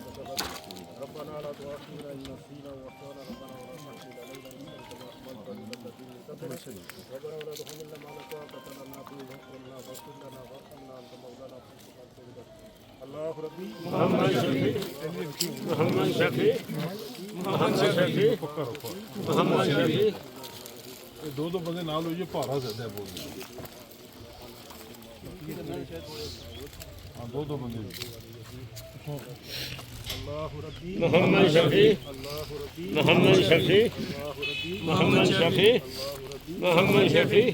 ربنا لا تؤاخذنا إن نسينا وأخطأنا ربنا ولا تحمل علينا ربنا ولا تحملنا ما لا طاقة لنا به واغفر لنا واغفر لنا وارحمنا أنت مولانا الله ربي محمد شفیع محمد شفیع محمد شفیع محمد شفیع دو بندے نال ہوئیے پارا زیادہ ہے بولنے ہاں دو بندے محمد شفیع محمد شفیع محمد شفیع محمد شفیع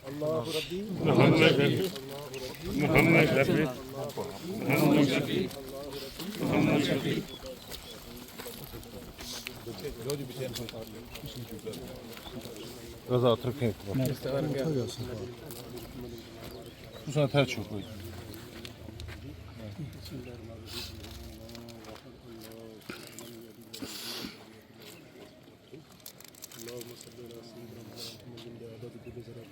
الله ربي محمد شفیع محمد شفیع محمد شفیع محمد شفیع رضا اترکیں تساں تھا چھو کوئی اللهم صل على سيدنا محمد بعدد كل ذرة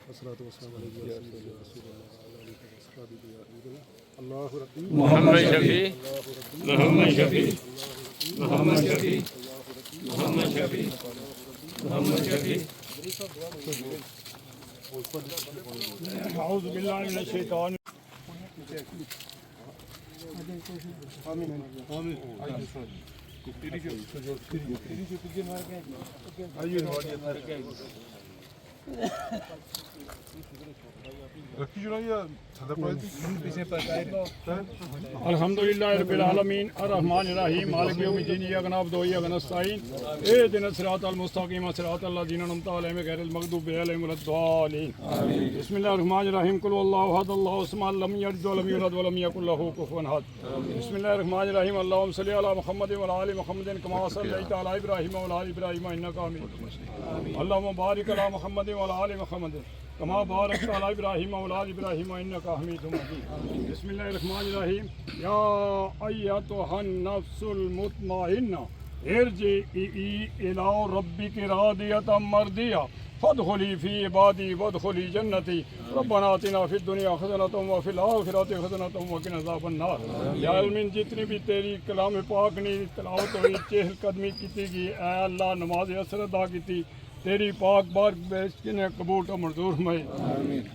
والصلاة والسلام على سيدنا رسول الله وعلى آله وصحبه أجمعين الله ربي محمد شفیع محمد شفیع محمد شفیع محمد شفیع محمد شفیع أعوذ بالله من الشيطان رکھی جڑا یا صدر الحمدللہ رب العالمین الرحمن الرحیم مالک یوم الدین ایاک نعبد و ایاک نستعین اهدنا الصراط المستقیم صراط الذین انعمت علیہم غیر المغضوب علیہم ولا الضالین بسم اللہ الرحمن الرحیم قل واللہ احد اللہ الصمد لم یلد ولم یولد ولم یکن له کفوا احد بسم اللہ الرحمن الرحیم اللهم صل علی محمد وعلى آل محمد كما صليت على ابراہیم وعلى آل ابراہیم انک حمید مجید اللهم بارک علی محمد وعلى آل محمد كما باركت على ابراہیم وعلى آل ابراہیم انک حمید مجید بسم اللہ الرحمن الرحیم یا ایتها النفس المطمئنہ ارجعی الی ربک راضیۃ مرضیہ فادخلی فی عبادی وادخلی جنتی ربنا آتنا فی الدنیا حسنۃ وفی الآخرۃ حسنۃ وقنا عذاب النار یا علم جتنی بھی تیری کلام پاک نے تلاوت ہوئی چہل قدمی کی گئی اے اللہ نماز عصر ادا کی تیری پاک بار بیچ نے قبول و منظور میں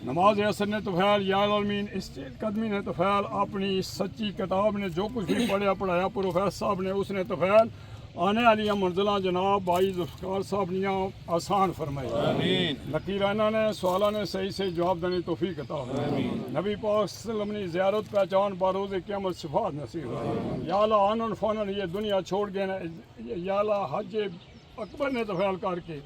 نماز عصر نے تو فیل یا العالمین اس قدمی نے تو فیل اپنی سچی کتاب نے جو کچھ بھی پڑھایا پروفیسر صاحب نے اس نے تو فیل آنے والی منزلہ جناب بھائی ذوالفقار صاحب نے آسان فرمائی لکیرانہ نے سوالہ نے صحیح سے جواب دینے توفیق عطا فرمائی نبی پاک صلی اللہ علیہ وسلم نے زیارت پہچان باروز قیامت صفات نصیب یا اللہ آنن فانن یہ دنیا چھوڑ گئے یا اللہ حج اکبر نے تفعیل کر کے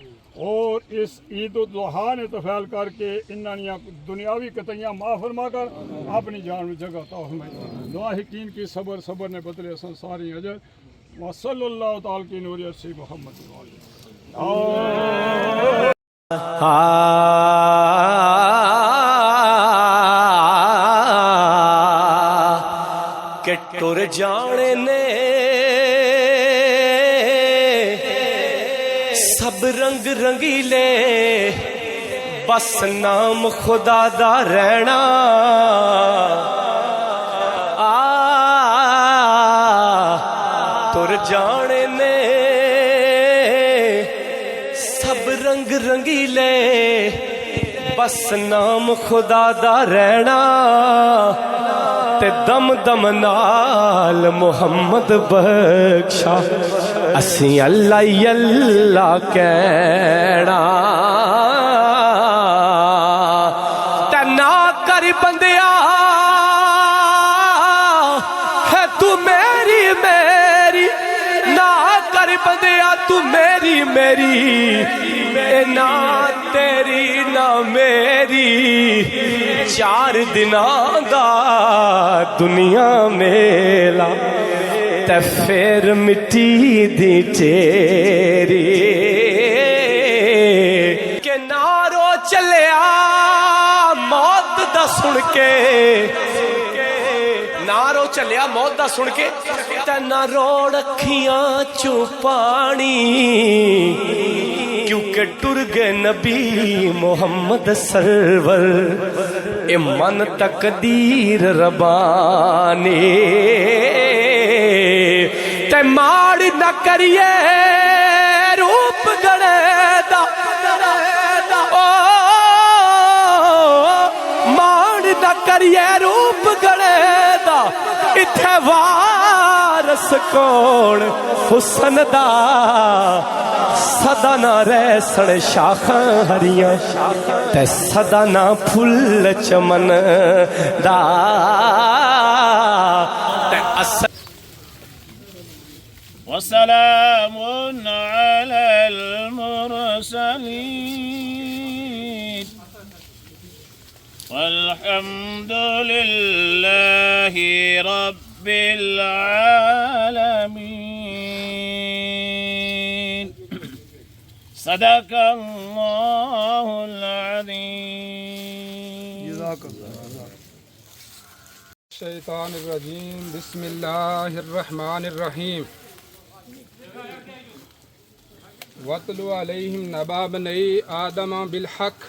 اور اس عید الاضحیٰ نے تفعیل کر کے انہاں دنیاوی قطعیاں معاف فرما کر اپنی جان میں جگہ عطا فرمائی لاحقین کی صبر نے بدلے اصل ساری اجر وصلی اللہ تعالی کی نوریت سے محمد کہ ٹر جانے نے سب رنگ رنگیلے بس نام خدا دا رہنا تر جانے نے سب رنگ رنگیلے بس نام خدا دا رہنا تے دم دم نال محمد بخشا اسی اللہ اللہ کہنا تے نہ کر بندیا ہے تو میری میری نہ کر بندیا تو میری میری نہ تیری نہ میری چار دناں دا دنیا میلا تے پھر مٹی دی تیری کہ نارو چلیا موت دا سن کے نارو چلیا موت دا سن کے تے نہ روڑ اکھیاں چو پانی کیونکہ ٹر گئے نبی محمد سرور اے من تقدیر ربانی تے ماڑ نہ کریے روپ گڑے دا ماڑ نہ کریے روپ گڑے دا اتھے وارس کون حسن دا صدا نہ ریسن شاخاں ہریاں تے صدا نہ پھل چمن دا تے وسلام على المرسلين والحمد لله رب العالمين صدق الله العظيم جزاک اللہ الشیطان الرجیم بسم اللہ الرحمن الرحیم وَاتْلُ عَلَيْهِمْ نَبَأَ ابْنَيْ آدَمَ بِالْحَقِّ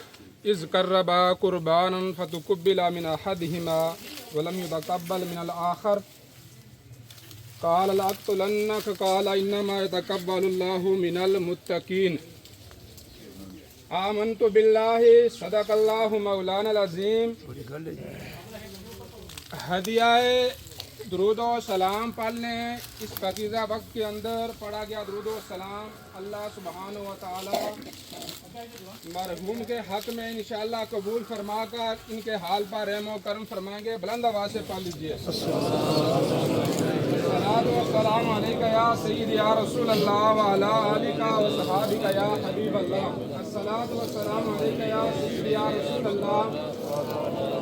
إِذْ قَرَّبَا قُرْبَانًا فَتُقُبِّلَ مِنْ أَحَدِهِمَا وَلَمْ يُتَقَبَّلْ مِنَ الْآخَرِ قَالَ لَأَقْتُلَنَّكَ قَالَ إِنَّمَا يَتَقَبَّلُ اللَّهُ مِنَ الْمُتَّقِينَ آمنت باللہ صدق اللہ مولانا العظیم ہدیہ درود و سلام پڑھ لیں اس پاکیزہ وقت کے اندر پڑھا گیا درود و سلام اللہ سبحانہ و تعالی مرحوم کے حق میں انشاءاللہ قبول فرما کر ان کے حال پر رحم و کرم فرمائیں گے بلند آواز سے پڑھ لیجیے الصلاۃ والسلام علیکہ یا سید یا رسول اللہ وعلی آلک و صحابک یا حبیب اللہ الصلاۃ والسلام علیکہ یا سید یا رسول اللہ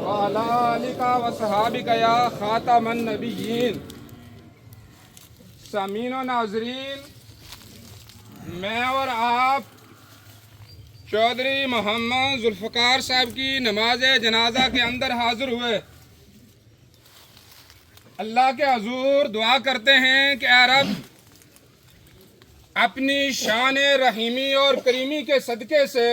وعلی آلک و صحابک یا خاتم النبیین سامعین و ناظرین میں اور آپ چودھری محمد ذوالفقار صاحب کی نماز جنازہ کے اندر حاضر ہوئے اللہ کے حضور دعا کرتے ہیں کہ اے رب اپنی شان رحیمی اور کریمی کے صدقے سے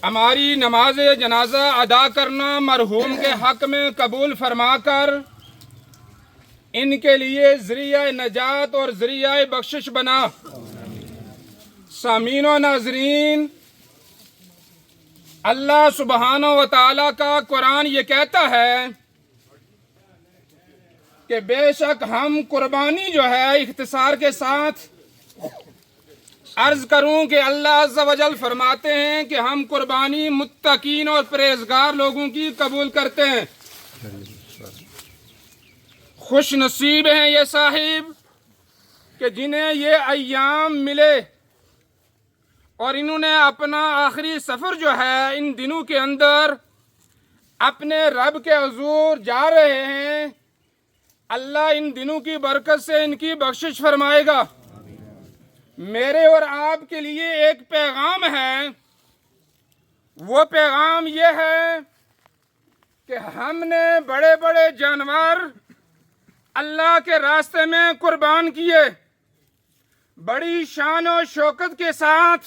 ہماری نماز جنازہ ادا کرنا مرحوم کے حق میں قبول فرما کر ان کے لیے ذریعہ نجات اور ذریعہ بخشش بنا سامعین و ناظرین اللہ سبحانہ و تعالیٰ کا قرآن یہ کہتا ہے کہ بے شک ہم قربانی جو ہے اختصار کے ساتھ عرض کروں کہ اللہ عز و جل فرماتے ہیں کہ ہم قربانی متقین اور پرہیزگار لوگوں کی قبول کرتے ہیں خوش نصیب ہیں یہ صاحب کہ جنہیں یہ ایام ملے اور انہوں نے اپنا آخری سفر جو ہے ان دنوں کے اندر اپنے رب کے حضور جا رہے ہیں اللہ ان دنوں کی برکت سے ان کی بخشش فرمائے گا میرے اور آپ کے لیے ایک پیغام ہے وہ پیغام یہ ہے کہ ہم نے بڑے بڑے جانور اللہ کے راستے میں قربان کیے بڑی شان و شوکت کے ساتھ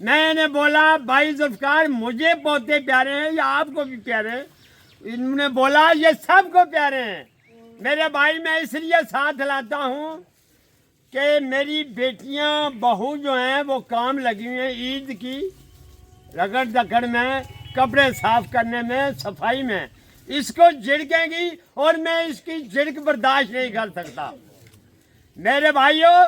میں نے بولا بھائی ذوالفقار مجھے پوتے پیارے ہیں یا آپ کو بھی پیارے ہیں؟ انہوں نے بولا یہ سب کو پیارے ہیں میرے بھائی. میں اس لیے ساتھ لاتا ہوں کہ میری بیٹیاں بہو جو ہیں وہ کام لگی ہوئی ہیں عید کی رگڑ دکڑ میں, کپڑے صاف کرنے میں, صفائی میں. اس کو جھڑکیں گی اور میں اس کی جھڑک برداشت نہیں کر سکتا. میرے بھائیوں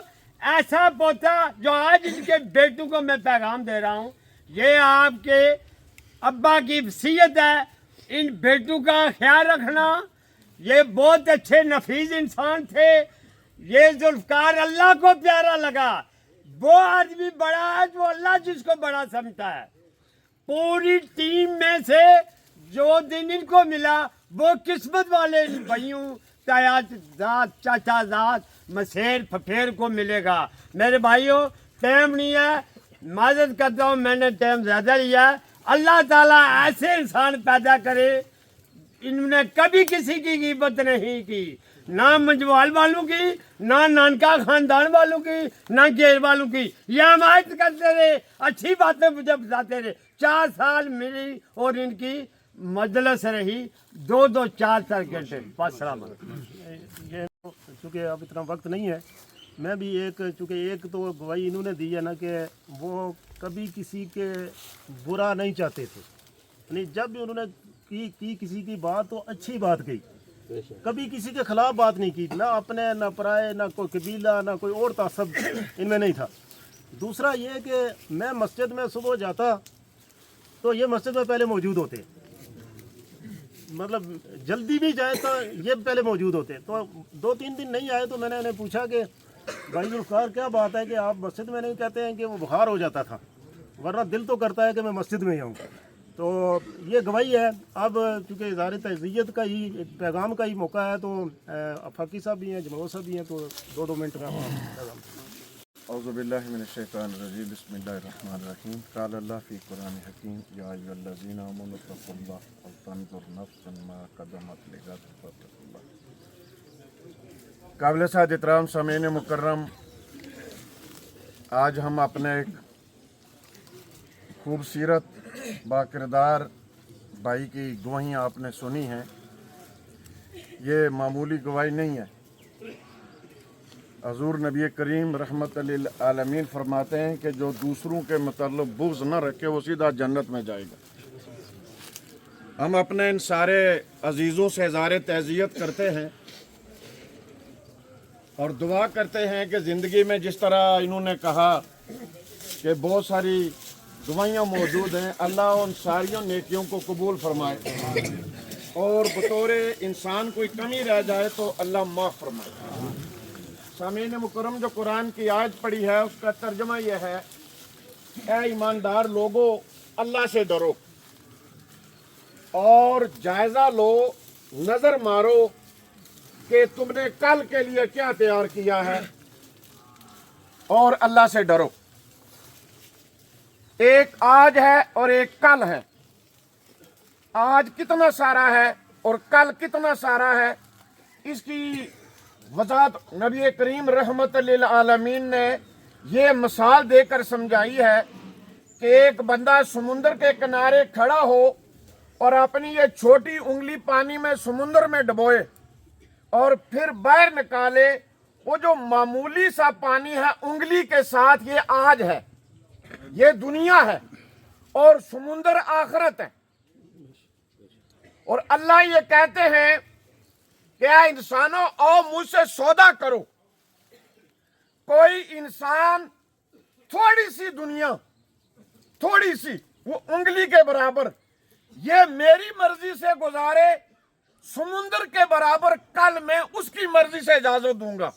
ایسا پوتا جو آج ان کے بیٹوں کو میں پیغام دے رہا ہوں, یہ آپ کے ابا کی وصیت ہے, ان بیٹوں کا خیال رکھنا. یہ بہت اچھے نفیس انسان تھے. یہ ذوالفقار اللہ کو پیارا لگا. وہ آدمی بڑا ہے جو اللہ جس کو بڑا سمجھتا ہے. پوری ٹیم میں سے جو دن ان کو ملا وہ قسمت والے بھائیوں تایات ذات چاچا ذات مسیر پھپھیر کو ملے گا. میرے بھائیوں ٹائم نہیں ہے, معذرت کرتا ہوں میں نے ٹائم زیادہ لیا. اللہ تعالیٰ ایسے انسان پیدا کرے, انہوں نے کبھی کسی کی غیبت نہیں کی, نہ منجوال والوں کی, نہ نانکا خاندان والوں کی, نہ گیر والوں کی. یہ حمایت کرتے رہے, اچھی باتیں مجھے بتاتے رہے. 4 سال ملی اور ان کی مجلس رہی 2-2 4 گھنٹے. السلام علیکم. یہ چونکہ اب اتنا وقت نہیں ہے, میں بھی چونکہ ایک تو گواہی انہوں نے دی ہے نا کہ وہ کبھی کسی کے برا نہیں چاہتے تھے. یعنی جب بھی انہوں نے کی کسی کی بات تو اچھی بات کہی, کبھی کسی کے خلاف بات نہیں کی, نہ اپنے نہ پرائے, نہ کوئی قبیلہ, نہ کوئی اور تعصب ان میں نہیں تھا. دوسرا یہ کہ میں مسجد میں صبح جاتا تو یہ مسجد میں پہلے موجود ہوتے, مطلب جلدی بھی جائے تو یہ پہلے موجود ہوتے. تو 2-3 دن نہیں آئے تو میں نے انہیں پوچھا کہ بھائی ذوالفقار کیا بات ہے کہ آپ مسجد میں نہیں. کہتے ہیں کہ وہ بخار ہو جاتا تھا, ورنہ دل تو کرتا ہے کہ میں مسجد میں ہی آؤں. تو یہ گواہی ہے. اب چونکہ اظہار تعزیت کا ہی پیغام کا ہی موقع ہے تو افاقی صاحب بھی ہیں, جمعوت صاحب بھی ہیں, تو 2 منٹ کا پیغام. اعوذ باللہ من الشیطان الرجیم بسم اللہ الرحمن الرحیم. قال اللہ فی قرآن حکیم یا ایھا الذین آمنوا اتقوا اللہ ولتنظر نفس ما قدمت لغد واتقوا اللہ. قابل سعادت احترام سامعین مکرم, آج ہم اپنے ایک خوبصورت باکردار بھائی کی گواہیاں آپ نے سنی ہیں. یہ معمولی گواہی نہیں ہے. حضور نبی کریم رحمت للعالمین فرماتے ہیں کہ جو دوسروں کے متعلق بغض نہ رکھے وہ سیدھا جنت میں جائے گا. ہم اپنے ان سارے عزیزوں سے اظہار تعزیت کرتے ہیں اور دعا کرتے ہیں کہ زندگی میں جس طرح انہوں نے کہا کہ بہت ساری دعائیاں موجود ہیں, اللہ ان ساریوں نیکیوں کو قبول فرمائے اور بطور انسان کوئی کمی رہ جائے تو اللہ معاف فرمائے. سامعین مکرم, جو قرآن کی آیت پڑھی ہے اس کا ترجمہ یہ ہے, اے ایماندار لوگو اللہ سے ڈرو اور جائزہ لو, نظر مارو کہ تم نے کل کے لیے کیا تیار کیا ہے, اور اللہ سے ڈرو. ایک آج ہے اور ایک کل ہے. آج کتنا سارا ہے اور کل کتنا سارا ہے, اس کی وضاحت نبی کریم رحمت للعالمین نے یہ مثال دے کر سمجھائی ہے کہ ایک بندہ سمندر کے کنارے کھڑا ہو اور اپنی یہ چھوٹی انگلی پانی میں سمندر میں ڈبوئے اور پھر باہر نکالے. وہ جو معمولی سا پانی ہے انگلی کے ساتھ, یہ آج ہے, یہ دنیا ہے, اور سمندر آخرت ہے. اور اللہ یہ کہتے ہیں کہ اے انسانوں آؤ مجھ سے سودا کرو. کوئی انسان تھوڑی سی دنیا, تھوڑی سی وہ انگلی کے برابر, یہ میری مرضی سے گزارے, سمندر کے برابر کل میں اس کی مرضی سے اجازت دوں گا.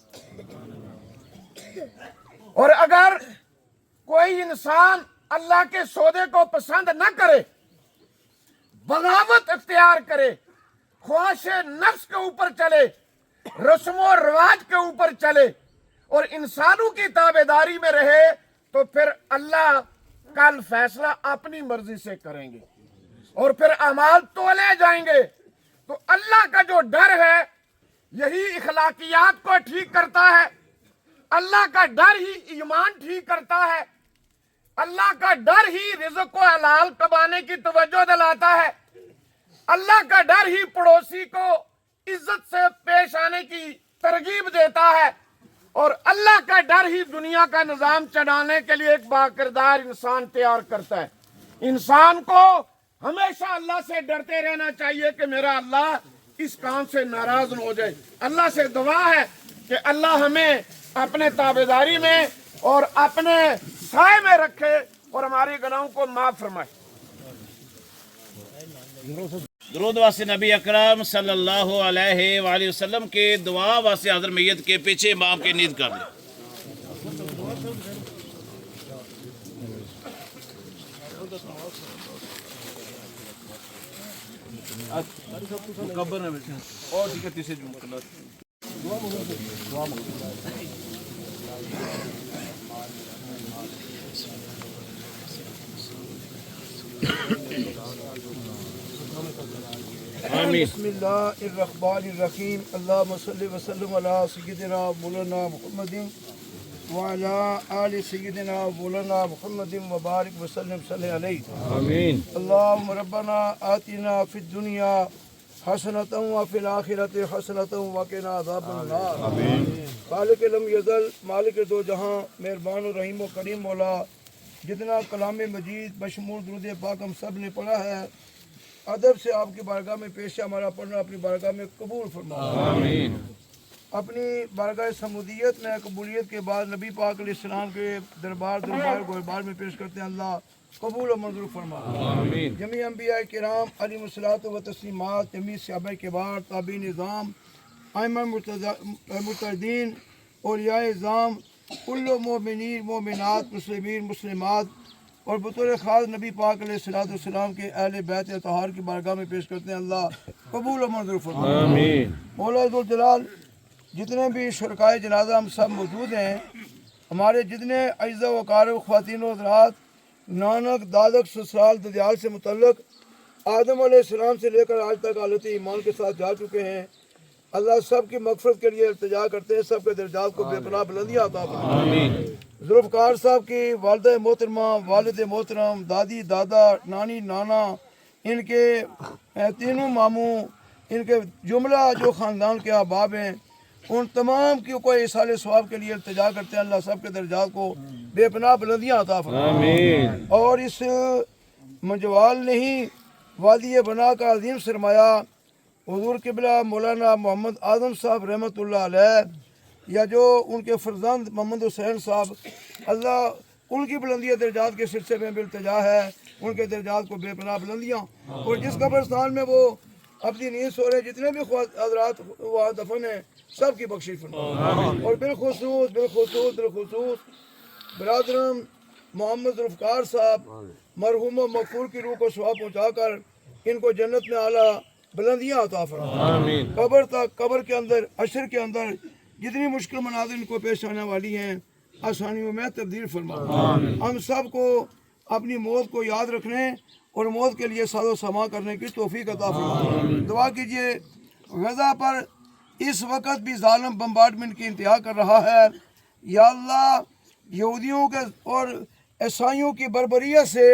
اور اگر کوئی انسان اللہ کے سودے کو پسند نہ کرے, بغاوت اختیار کرے, خواہش نفس کے اوپر چلے, رسم و رواج کے اوپر چلے اور انسانوں کی تابعداری میں رہے, تو پھر اللہ کل فیصلہ اپنی مرضی سے کریں گے اور پھر اعمال تولے جائیں گے. تو اللہ کا جو ڈر ہے یہی اخلاقیات کو ٹھیک کرتا ہے. اللہ کا ڈر ہی ایمان ٹھیک کرتا ہے. اللہ کا ڈر ہی رزق کو حلال کمانے کی توجہ دلاتا ہے، اللہ کا ڈر ہی پڑوسی کو عزت سے پیش آنے کی ترغیب دیتا ہے، اور اللہ کا ڈر ہی دنیا کا نظام چلانے کے لیے ایک باکردار انسان تیار کرتا ہے۔ انسان کو ہمیشہ اللہ سے ڈرتے رہنا چاہیے کہ میرا اللہ اس کام سے ناراض نہ ہو جائے۔ اللہ سے دعا ہے کہ اللہ ہمیں اپنے تابعداری میں اور اپنے سائے میں رکھے اور ہماری گناہوں کو معاف فرمائے۔ درود واسطے نبی اکرم صلی اللہ علیہ وآلہ وسلم کے دعا واسطے حضرت میت کے پیچھے امام کی نیند کر لیں۔ بسم اللہ الرحمن الرحیم اللہم صلی وسلم علی سیدنا مولانا محمد وعلی آل سیدنا مولانا محمد وبارک وسلم صلی علیہ آمین۔ اللہم ربنا آتنا فی الدنیا حسنۃ وفی الآخرۃ حسنۃ وقنا عذاب النار آمین۔ خالق لم یزل مالک دو جہاں مہربان و رحیم و کریم مولا، جتنا کلام مجید بشمول درود پاک ہم سب نے پڑھا ہے، ادب سے آپ کی بارگاہ میں پیش ہے، ہمارا پڑھنا اپنی بارگاہ میں قبول فرما آمین۔ اپنی بارگاہ سمودیت میں قبولیت کے بعد نبی پاک علیہ السلام کے دربار گوہربار میں پیش کرتے ہیں، اللہ قبول و منظور فرما آمین۔ جمیع انبیاء کرام علیہم الصلاۃ و تسلیمات، جمیع صحابہ کبار، تابعین نظام، ائمہ مرتدین، اولیاء اعظام، کل مومنین مومنات، مسلمین مسلمات، اور بطور خاص نبی پاک علیہ السلام کے اہل بیت اطہار کی بارگاہ میں پیش کرتے ہیں، اللہ قبول و منظور فرما آمین۔ مولا ذوالجلال، جتنے بھی شرکائے جنازہ ہم سب موجود ہیں، ہمارے جتنے اعزاء و اقارب خواتین و حضرات نانک دادک سسرال ددیال سے متعلق آدم علیہ السلام سے لے کر آج تک حالت ایمان کے ساتھ جا چکے ہیں، اللہ سب کی مغفرت کے لیے التجا کرتے ہیں، سب کے درجات کو بے پناہ بلندیاں عطا فرما آمین۔ ذوالفقار صاحب کی والدہ محترمہ، والد محترم، دادی دادا، نانی نانا، ان کے تینوں ماموں، ان کے جملہ جو خاندان کے احباب ہیں، ان تمام کی کوئی اصال ثواب کے لیے التجا کرتے ہیں، اللہ سب کے درجات کو بے پناہ بلندیاں عطا فرما آمین۔ اور اس منجوال نے ہی وادی بنا کا عظیم سرمایہ حضور قبلہ مولانا محمد اعظم صاحب رحمۃ اللہ علیہ، یا جو ان کے فرزند محمد حسین صاحب، اللہ ان کی بلندی درجات کے سلسلے میں بھی التجا ہے، ان کے درجات کو بے پناہ بلندیاں، اور جس قبرستان میں وہ اپنی نیند سو رہے جتنے بھی حضرات وہاں دفن ہیں سب کی بخشش فرما، اور بالخصوص برادرم محمد ذوالفقار صاحب مرحوم و مغفور کی روح کو ثواب پہنچا کر ان کو جنت میں اعلیٰ بلندیاں عطا فرما آمین۔ قبر کے اندر حشر کے اندر جتنی مشکل مناظر ان کو پیش آنے والی ہیں، آسانیوں میں تبدیل فرما آمین۔ ہم سب کو اپنی موت کو یاد رکھنے اور موت کے لیے ساز و سما کرنے کی توفیق عطا فرما۔ دعا کیجئے، غزہ پر اس وقت بھی ظالم بمبارڈمنٹ کی انتہا کر رہا ہے، یا اللہ یہودیوں کے اور عیسائیوں کی بربریت سے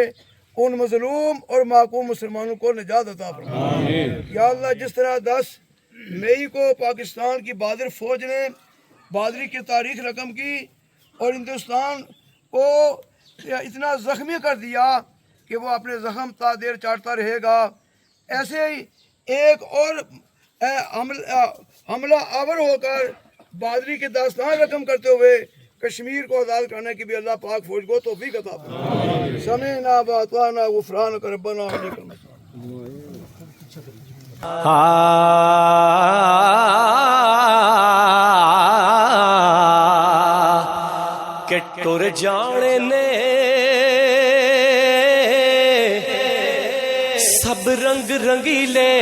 ان مظلوم اور محکوم مسلمانوں کو نجات عطا فرما یا اللہ۔ جس طرح 10 مئی کو پاکستان کی بہادر فوج نے بہادری کی تاریخ رقم کی اور ہندوستان کو اتنا زخمی کر دیا کہ وہ اپنے زخم تا دیر چاٹتا رہے گا، ایسے ہی ایک اور حملہ آور ہو کر بہادری کی داستان رقم کرتے ہوئے کشمیر کو آزاد کرنے کی بھی اللہ پاک فوج کو توفیق عطا فرمائے۔ سمعنا واطعنا غفرانک ربنا وإلیک المصیر۔ کہ ٹر جانے نے سب رنگ رنگیلے،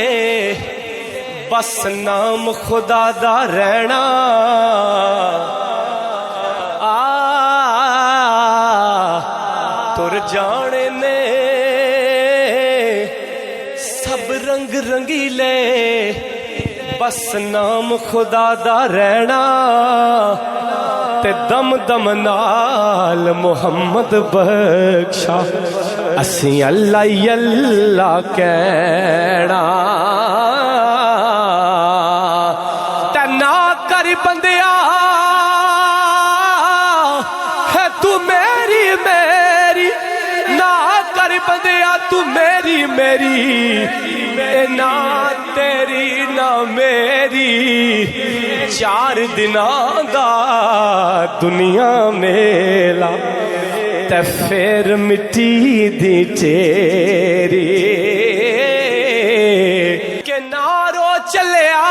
بس نام خدا دا رہنا تر جانے نے سب رنگ رنگیلے، بس نام خدا دا رہنا تے دم دم نال محمد بخشا اسی اللہ اللہ کہنا تے نہ کر بندیا ہے تو میری میری نہ کر بندیا تو میری میری نہ تیری نہ میری چار دناں دا دنیا میلا تے پھر مٹی دی تیری کہ نارو چلیا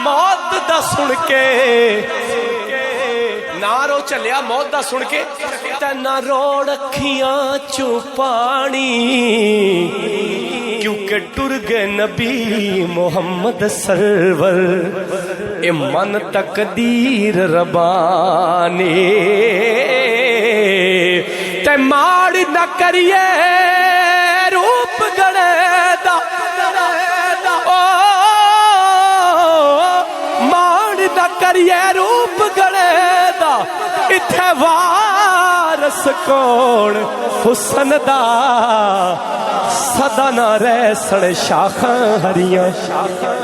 موت دا سن کے نارو چلیا موت دا سن کے تے نہ روڑ اکھیاں چوں پانی کیونکہ ٹر گئے نبی محمد سرور اے من تقدیر ربانی تے ماڑ نہ کریے روپ گڑے دا ماڑ نہ کریے روپ گڑے دا اتھے وارس کون حسن دا سدا نہ رہ سڑ شاخاں ہریاں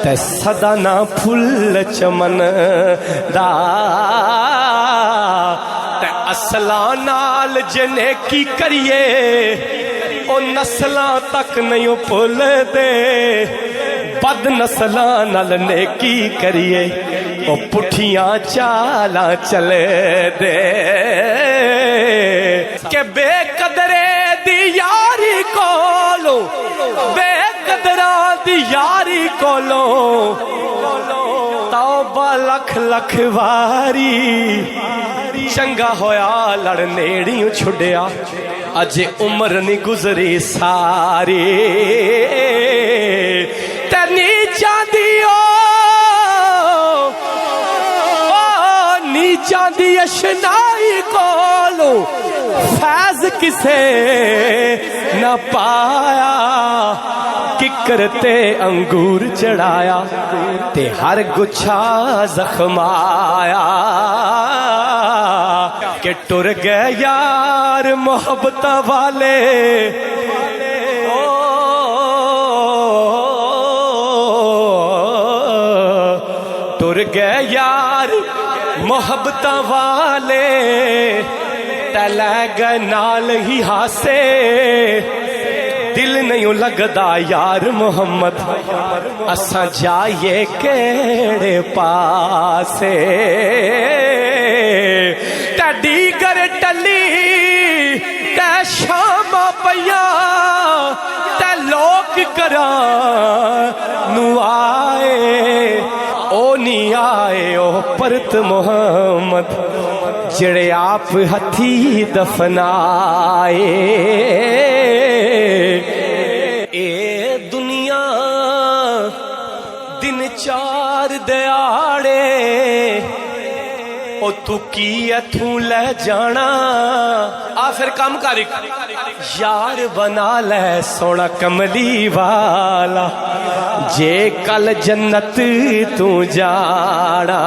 تے سدا نہ پھل چمن دا تے اصلاں نال جنے کی کریے او نسلاں تک نہیں بھول دے بد نسلاں نال نیکی کریے او پٹھیاں چالاں چلے دے کہ بے قدرے دی یاری کولو بے قدراں دی یاری کولو توبہ لکھ لکھ واری چنگا ہویا لڑ نیڑیوں چھڑیا اج عمر نہیں گزری ساری تے نیچاں دیو نیچاں دی اشنائی کولو فیض کسے نہ پایا ککرتے انگور چڑھایا تے ہر گچھا زخمایا کہ ٹر گئے یار محبت والے ٹر گئے یار محبت والے تلے گئے نال ہی ہاسے دل نہیں لگدا یار محمد اساں جائیے کیڑے پاسے تے دیگر ٹلی تے شام پیا تے لوک کراں نو آئے او نہیں آئے او پرت محمد جڑے آپ ہتھی دفنائے اے دنیا دن چار دیاڑے او تو کی اتھوں لے جانا آخر کام کاری یار بنا لے سونا کملی والا جے کل جنت تو جانا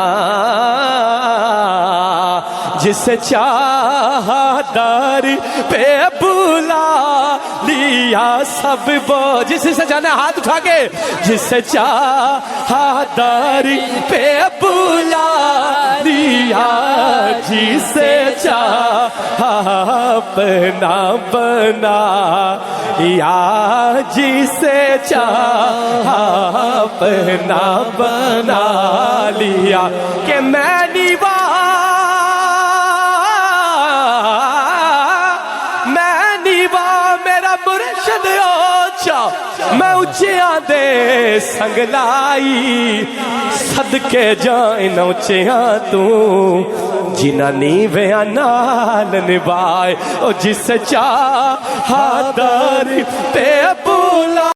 جس چاہا در پہ بلا لیا سب جس سے جانا ہاتھ اٹھا کے جس چاہا در پہ بلا لیا جسے چاہا اپنا بنا یا جسے چاہا اپنا بنا لیا کہ میں نیوا میں اچھیاں دے سنگ لائی صدقے جائیں اچھیاں تو جنہ نیویاں نال نبھائے او جس چاہا در پہ بولا